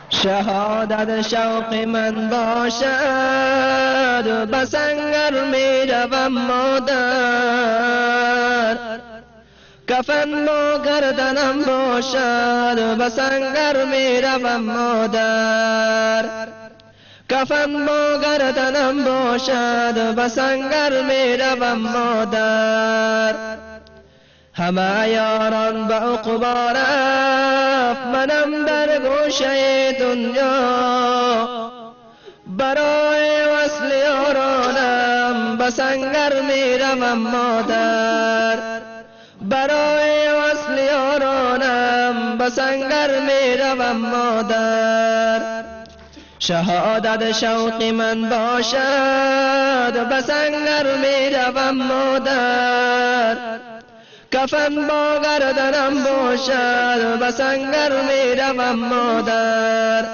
شهادت شوق من باشد بس انگر می روم مادر کفن با گردنم باشد بس انگر می روم مادر کفن با گردنم باشد بس انگر می روم مادر همه یاران به عقبا رفت منم در گوشه دنیا برای وصل یارانم بس انگر می روم مادر برای وصل یارانم بس انگر می روم مادر شهادت شوق من باشد بس انگر می روم مادر کفن با گردنم باشد بس انگر می روم مادر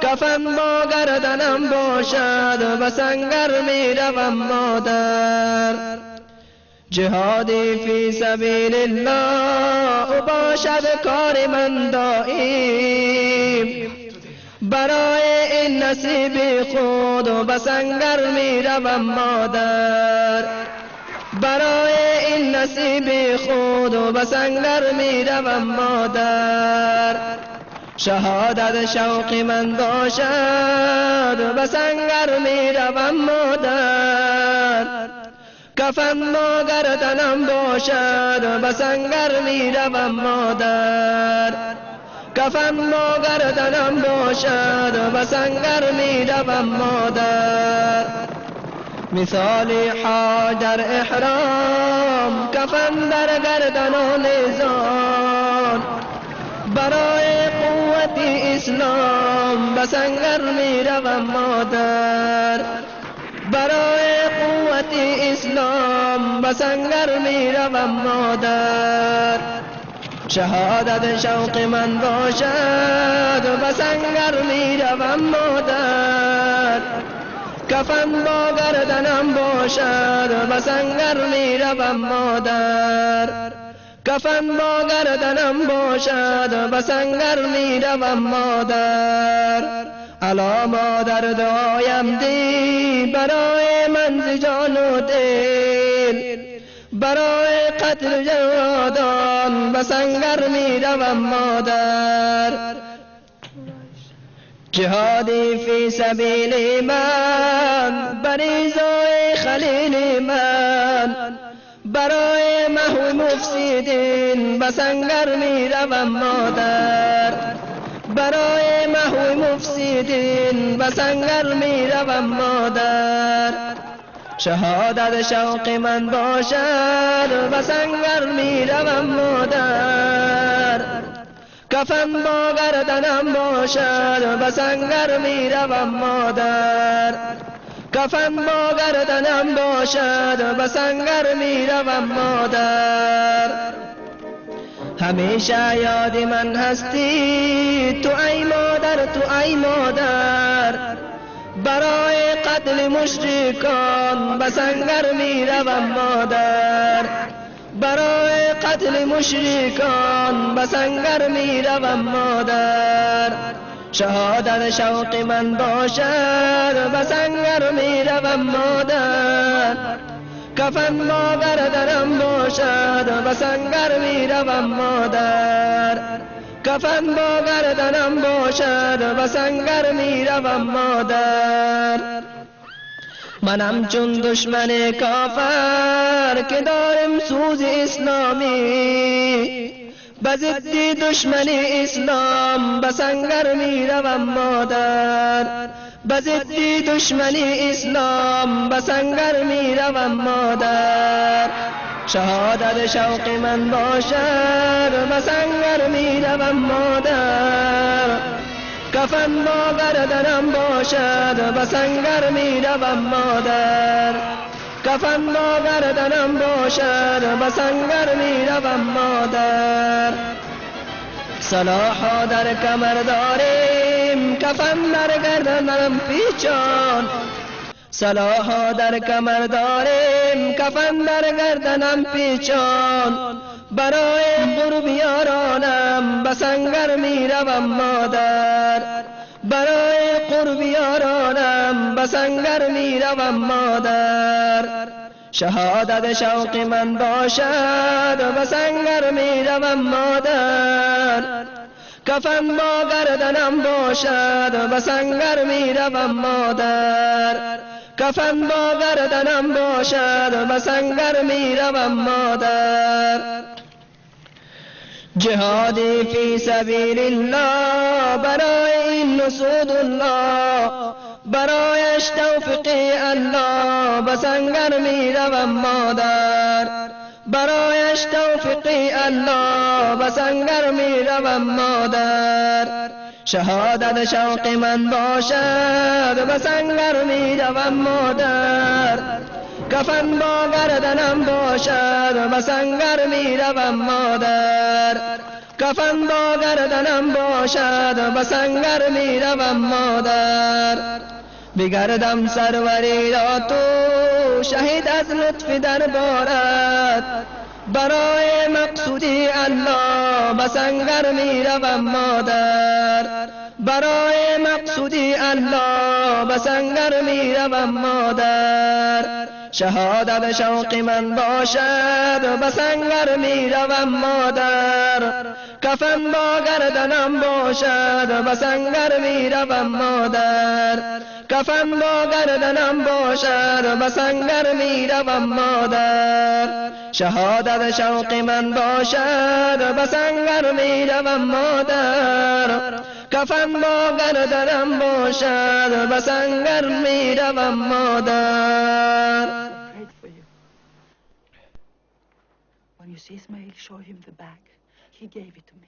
کفن با گردنم باشد بس انگر می روم مادر جهادی فی سبیل الله باشد کار من دائم برای این نصیب خود بس انگر می روم مادر برای این نصیب خود بس انگر می روم مادر شهادت شوق من باشد بس انگر می روم مادر کفن با گردنم باشد بس انگر می روم مادر کفن با گردنم باشد بس انگر می روم مادر مثالی حاج در احرام کفن در گردن و نیزان برای قوت اسلام بس انگر می روم مادر برای قوت اسلام بس انگر می روم مادر شهادت شوق من باشد بس انگر می روم مادر کفن با گردنم باشد بس انگر می روم مادر کفن با گردنم باشد بس انگر می روم مادر الا مادر دعایم دی برای من ز جان و دل برای قتل جوادان بس انگر می روم مادر جهادی فی سبیل من بریزای خلیل من برای محو مفسدین بس انگر می روم مادر برای محو مفسدین بس انگر می روم مادر شهادت شوق من باشد بس انگر می روم مادر کفن با گردنم باشد بس انگر می روم مادر کفن با گردنم باشد بس انگر می روم مادر همیشه یاد من هستی تو ای مادر تو ای مادر برای قتل مشرکان بس انگر می روم مادر برای قتل مشرکان بس انگر می روم مادر شهادت شوق من باشد بس انگر می روم مادر کفن با گردنم باشد بس انگر می روم مادر کفن با گردنم باشد بس انگر می روم مادر منم چون دشمن کافر که دارم سوز اسلامی بزدی دشمن اسلام بس انگر می روم مادر بزدی دشمن اسلام بس انگر می روم مادر شهادت شوق من باشد بس انگر می روم مادر کفن با گردنم باشد بس انگر می روم مادر کفن با گردنم باشد بس انگر می روم مادر سلاح در کمر داریم کفن در گردنم پیچان سلاح در کمر داریم کفن در گردنم پیچان برای قرب یارانم به سنگر می روم مادر، برای قرب یارانم به سنگر می روم مادر. شهادت شوق من باشد به سنگر می روم مادر، کفن با گردنم باشد به سنگر می روم مادر، کفن با گردنم باشد به سنگر می روم مادر. جهادی فی سبیل الله برای این نصود الله، برایش توفیقی الله به سنگر می روم مادر، برایش توفیقی الله به سنگر می روم مادر. شهادت شوق من باشد به سنگر می روم مادر، کفن با گردنم باشد به سنگر می روم مادر، کفن با گردنم باشد به سنگر می روم مادر. بگردم سروری را تو شهید از لطف دربارت، برای مقصودی الله به سنگر می روم مادر، برای مقصودی الله به سنگر می روم مادر. شهادت شوق من باشد به سنگر می روم مادر، کفن با گردنم باشد به سنگر می روم مادر، کفن با گردنم باشد به سنگر می روم مادر. شهادت شوق من باشد به سنگر می روم مادر، کفن با گردنم باشد به سنگر می روم مادر. When you see Ismail show him the bag, he gave it to me.